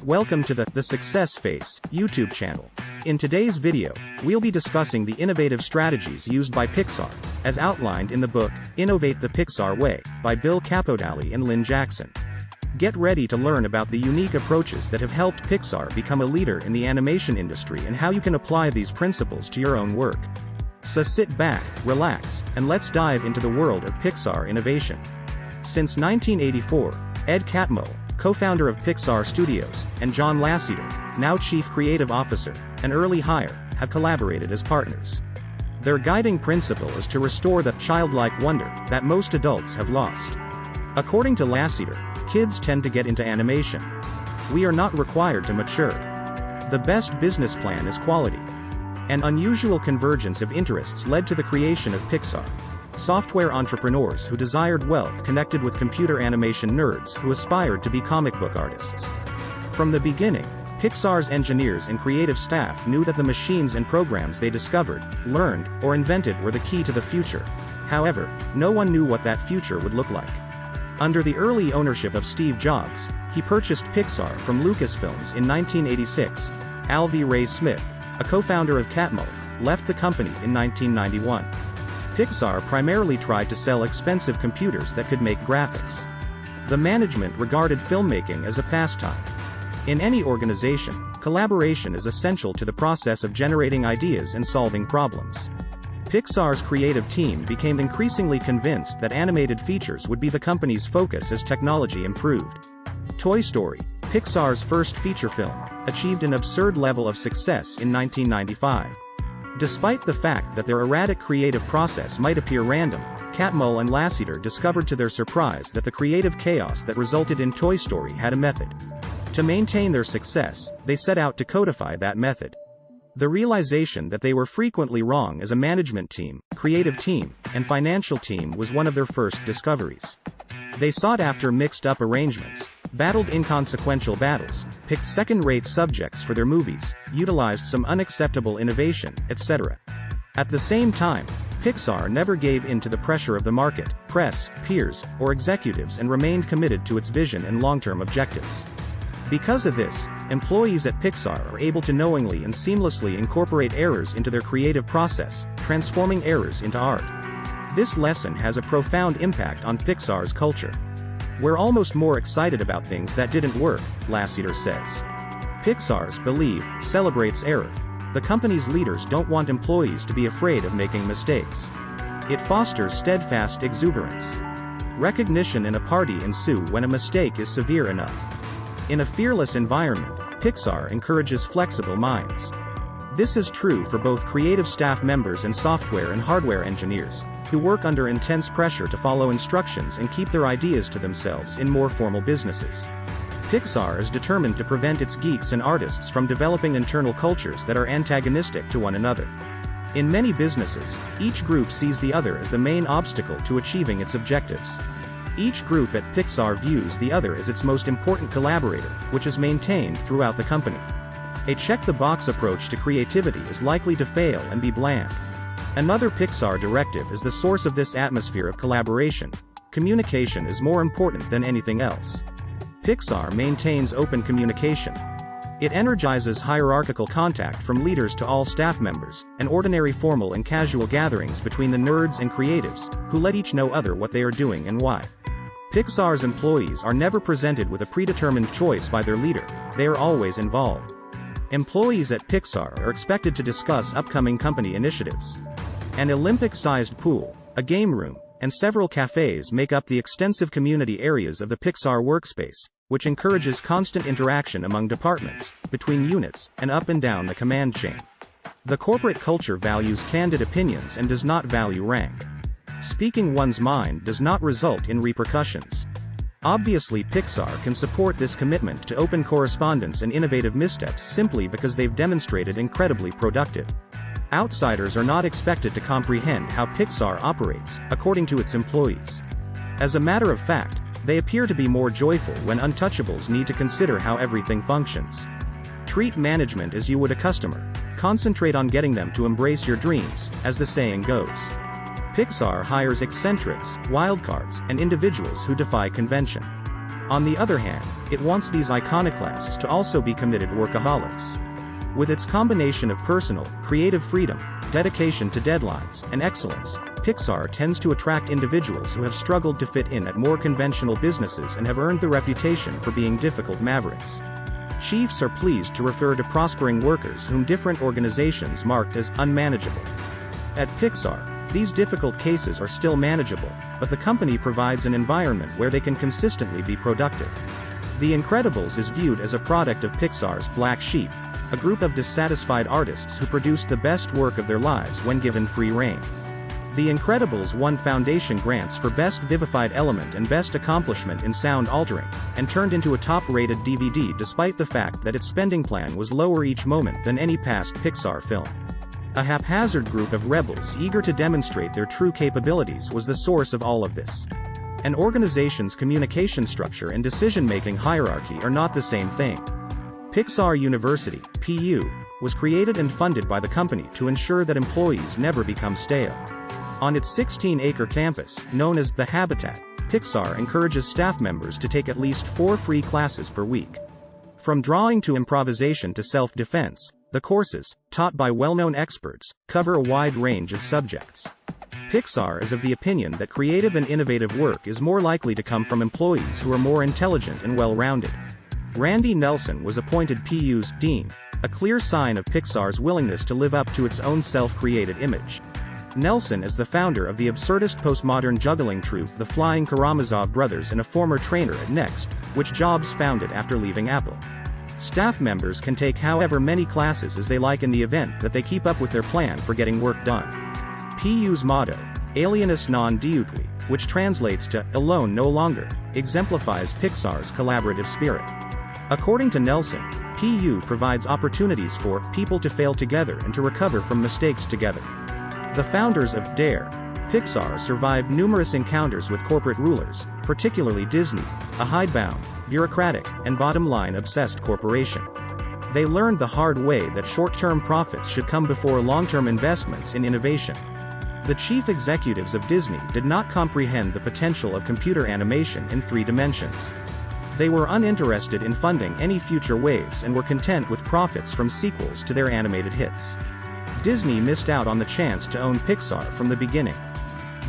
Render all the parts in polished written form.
Welcome to the Success Face YouTube channel. In today's video, we'll be discussing the innovative strategies used by Pixar, as outlined in the book, Innovate the Pixar Way, by Bill Capodagli and Lynn Jackson. Get ready to learn about the unique approaches that have helped Pixar become a leader in the animation industry and how you can apply these principles to your own work. So sit back, relax, and let's dive into the world of Pixar innovation. Since 1984, Ed Catmull, co-founder of Pixar Studios, and John Lasseter, now Chief Creative Officer, an early hire, have collaborated as partners. Their guiding principle is to restore the childlike wonder that most adults have lost. According to Lasseter, kids tend to get into animation. We are not required to mature. The best business plan is quality. An unusual convergence of interests led to the creation of Pixar. Software entrepreneurs who desired wealth connected with computer animation nerds who aspired to be comic book artists. From the beginning, Pixar's engineers and creative staff knew that the machines and programs they discovered, learned, or invented were the key to the future. However, no one knew what that future would look like. Under the early ownership of Steve Jobs, he purchased Pixar from Lucasfilms in 1986. Al V. Ray Smith, a co-founder of Catmull, left the company in 1991. Pixar primarily tried to sell expensive computers that could make graphics. The management regarded filmmaking as a pastime. In any organization, collaboration is essential to the process of generating ideas and solving problems. Pixar's creative team became increasingly convinced that animated features would be the company's focus as technology improved. Toy Story, Pixar's first feature film, achieved an absurd level of success in 1995. Despite the fact that their erratic creative process might appear random, Catmull and Lasseter discovered to their surprise that the creative chaos that resulted in Toy Story had a method. To maintain their success, they set out to codify that method. The realization that they were frequently wrong as a management team, creative team, and financial team was one of their first discoveries. They sought after mixed-up arrangements, battled inconsequential battles, picked second-rate subjects for their movies, utilized some unacceptable innovation, etc. At the same time, Pixar never gave in to the pressure of the market, press, peers, or executives and remained committed to its vision and long-term objectives. Because of this, employees at Pixar are able to knowingly and seamlessly incorporate errors into their creative process, transforming errors into art. This lesson has a profound impact on Pixar's culture. We're almost more excited about things that didn't work, Lasseter says. Pixar's belief celebrates error. The company's leaders don't want employees to be afraid of making mistakes. It fosters steadfast exuberance. Recognition and a party ensue when a mistake is severe enough. In a fearless environment, Pixar encourages flexible minds. This is true for both creative staff members and software and hardware engineers, who work under intense pressure to follow instructions and keep their ideas to themselves in more formal businesses. Pixar is determined to prevent its geeks and artists from developing internal cultures that are antagonistic to one another. In many businesses, each group sees the other as the main obstacle to achieving its objectives. Each group at Pixar views the other as its most important collaborator, which is maintained throughout the company. A check-the-box approach to creativity is likely to fail and be bland. Another Pixar directive is the source of this atmosphere of collaboration. Communication is more important than anything else. Pixar maintains open communication. It energizes hierarchical contact from leaders to all staff members, and ordinary formal and casual gatherings between the nerds and creatives, who let each know other what they are doing and why. Pixar's employees are never presented with a predetermined choice by their leader, they are always involved. Employees at Pixar are expected to discuss upcoming company initiatives. An Olympic-sized pool, a game room, and several cafes make up the extensive community areas of the Pixar workspace, which encourages constant interaction among departments, between units, and up and down the command chain. The corporate culture values candid opinions and does not value rank. Speaking one's mind does not result in repercussions. Obviously, Pixar can support this commitment to open correspondence and innovative missteps simply because they've demonstrated incredibly productive. Outsiders are not expected to comprehend how Pixar operates, according to its employees. As a matter of fact, they appear to be more joyful when untouchables need to consider how everything functions. Treat management as you would a customer. Concentrate on getting them to embrace your dreams, as the saying goes. Pixar hires eccentrics, wildcards, and individuals who defy convention. On the other hand, it wants these iconoclasts to also be committed workaholics. With its combination of personal, creative freedom, dedication to deadlines, and excellence, Pixar tends to attract individuals who have struggled to fit in at more conventional businesses and have earned the reputation for being difficult mavericks. Chiefs are pleased to refer to prospering workers whom different organizations marked as unmanageable. At Pixar, these difficult cases are still manageable, but the company provides an environment where they can consistently be productive. The Incredibles is viewed as a product of Pixar's Black Sheep, a group of dissatisfied artists who produce the best work of their lives when given free rein. The Incredibles won Foundation grants for Best Vivified Element and Best Accomplishment in Sound Altering, and turned into a top-rated DVD despite the fact that its spending plan was lower each moment than any past Pixar film. A haphazard group of rebels eager to demonstrate their true capabilities was the source of all of this. An organization's communication structure and decision-making hierarchy are not the same thing. Pixar University, PU, was created and funded by the company to ensure that employees never become stale. On its 16-acre campus, known as The Habitat, Pixar encourages staff members to take at least 4 free classes per week. From drawing to improvisation to self-defense, the courses, taught by well-known experts, cover a wide range of subjects. Pixar is of the opinion that creative and innovative work is more likely to come from employees who are more intelligent and well-rounded. Randy Nelson was appointed PU's dean, a clear sign of Pixar's willingness to live up to its own self-created image. Nelson is the founder of the absurdist postmodern juggling troupe The Flying Karamazov Brothers and a former trainer at Next, which Jobs founded after leaving Apple. Staff members can take however many classes as they like in the event that they keep up with their plan for getting work done. PU's motto, Alienus non deutui, which translates to alone no longer, exemplifies Pixar's collaborative spirit. According to Nelson, PU provides opportunities for people to fail together and to recover from mistakes together. The founders of Dare, Pixar survived numerous encounters with corporate rulers, particularly Disney, a hidebound, bureaucratic, and bottom-line obsessed corporation. They learned the hard way that short-term profits should come before long-term investments in innovation. The chief executives of Disney did not comprehend the potential of computer animation in 3 dimensions. They were uninterested in funding any future waves and were content with profits from sequels to their animated hits. Disney missed out on the chance to own Pixar from the beginning.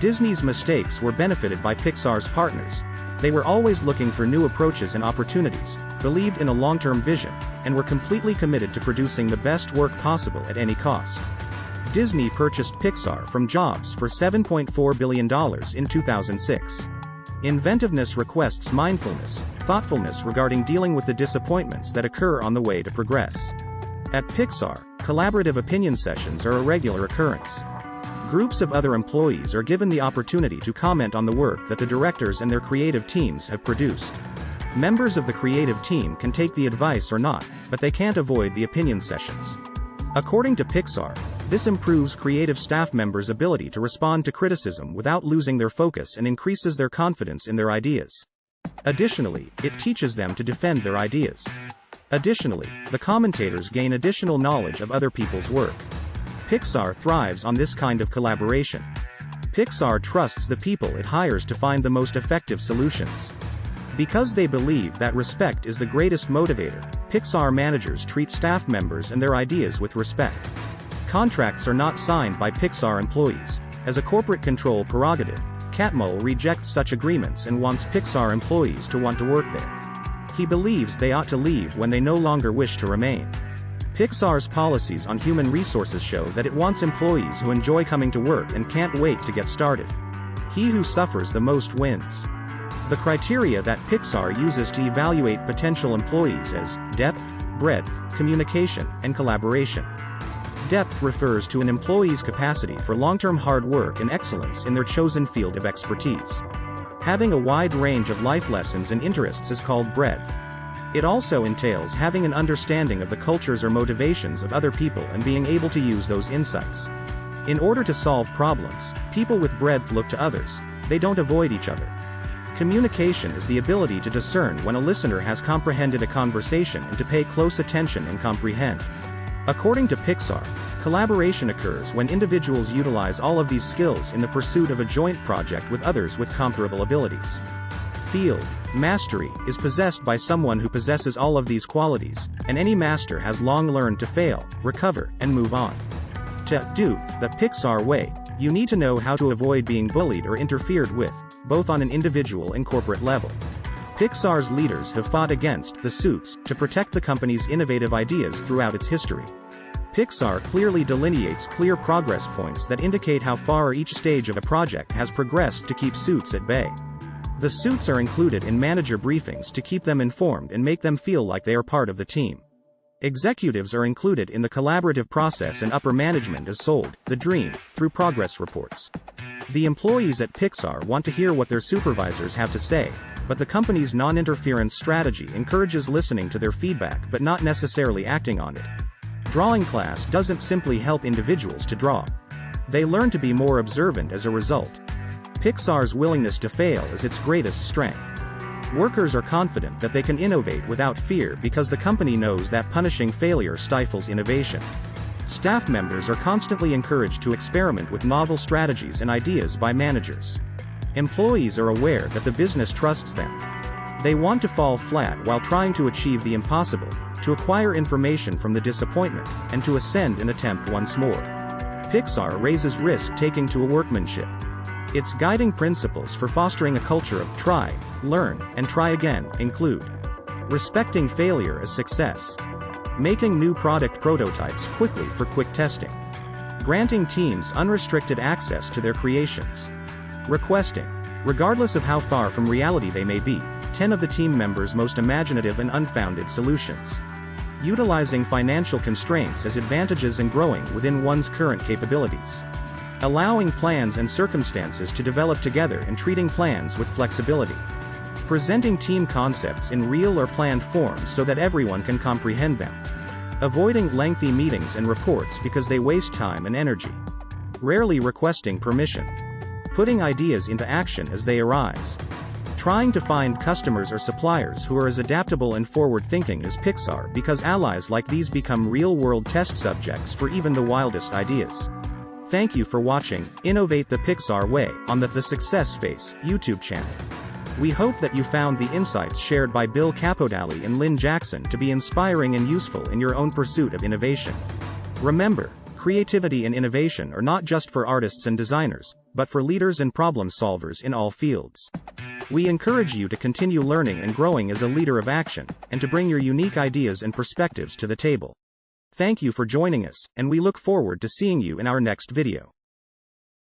Disney's mistakes were benefited by Pixar's partners. They were always looking for new approaches and opportunities, believed in a long-term vision, and were completely committed to producing the best work possible at any cost. Disney purchased Pixar from Jobs for $7.4 billion in 2006. Inventiveness requests mindfulness, thoughtfulness regarding dealing with the disappointments that occur on the way to progress. At Pixar, collaborative opinion sessions are a regular occurrence. Groups of other employees are given the opportunity to comment on the work that the directors and their creative teams have produced. Members of the creative team can take the advice or not, but they can't avoid the opinion sessions. According to Pixar, this improves creative staff members' ability to respond to criticism without losing their focus and increases their confidence in their ideas. Additionally, it teaches them to defend their ideas. Additionally, the commentators gain additional knowledge of other people's work. Pixar thrives on this kind of collaboration. Pixar trusts the people it hires to find the most effective solutions. Because they believe that respect is the greatest motivator, Pixar managers treat staff members and their ideas with respect. Contracts are not signed by Pixar employees. As a corporate control prerogative, Catmull rejects such agreements and wants Pixar employees to want to work there. He believes they ought to leave when they no longer wish to remain. Pixar's policies on human resources show that it wants employees who enjoy coming to work and can't wait to get started. He who suffers the most wins. The criteria that Pixar uses to evaluate potential employees is depth, breadth, communication, and collaboration. Depth refers to an employee's capacity for long-term hard work and excellence in their chosen field of expertise. Having a wide range of life lessons and interests is called breadth. It also entails having an understanding of the cultures or motivations of other people and being able to use those insights. In order to solve problems, people with breadth look to others, they don't avoid each other. Communication is the ability to discern when a listener has comprehended a conversation and to pay close attention and comprehend. According to Pixar, collaboration occurs when individuals utilize all of these skills in the pursuit of a joint project with others with comparable abilities. Field, Mastery is possessed by someone who possesses all of these qualities, and any master has long learned to fail, recover, and move on. To do the Pixar way, you need to know how to avoid being bullied or interfered with, both on an individual and corporate level. Pixar's leaders have fought against the suits to protect the company's innovative ideas throughout its history. Pixar clearly delineates clear progress points that indicate how far each stage of a project has progressed to keep suits at bay. The suits are included in manager briefings to keep them informed and make them feel like they are part of the team. Executives are included in the collaborative process, and upper management is sold the dream through progress reports. The employees at Pixar want to hear what their supervisors have to say, but the company's non-interference strategy encourages listening to their feedback but not necessarily acting on it. Drawing class doesn't simply help individuals to draw. They learn to be more observant as a result. Pixar's willingness to fail is its greatest strength. Workers are confident that they can innovate without fear because the company knows that punishing failure stifles innovation. Staff members are constantly encouraged to experiment with novel strategies and ideas by managers. Employees are aware that the business trusts them. They want to fall flat while trying to achieve the impossible, to acquire information from the disappointment, and to ascend and attempt once more. Pixar raises risk-taking to a workmanship. Its guiding principles for fostering a culture of try, learn, and try again include respecting failure as success, making new product prototypes quickly for quick testing, granting teams unrestricted access to their creations, requesting, regardless of how far from reality they may be, 10 of the team members' most imaginative and unfounded solutions, utilizing financial constraints as advantages and growing within one's current capabilities, allowing plans and circumstances to develop together and treating plans with flexibility, presenting team concepts in real or planned forms so that everyone can comprehend them, avoiding lengthy meetings and reports because they waste time and energy, rarely requesting permission, putting ideas into action as they arise, trying to find customers or suppliers who are as adaptable and forward-thinking as Pixar because allies like these become real-world test subjects for even the wildest ideas. Thank you for watching Innovate the Pixar Way on the Success Face YouTube channel. We hope that you found the insights shared by Bill Capodagli and Lynn Jackson to be inspiring and useful in your own pursuit of innovation. Remember, creativity and innovation are not just for artists and designers, but for leaders and problem solvers in all fields. We encourage you to continue learning and growing as a leader of action, and to bring your unique ideas and perspectives to the table. Thank you for joining us, and we look forward to seeing you in our next video.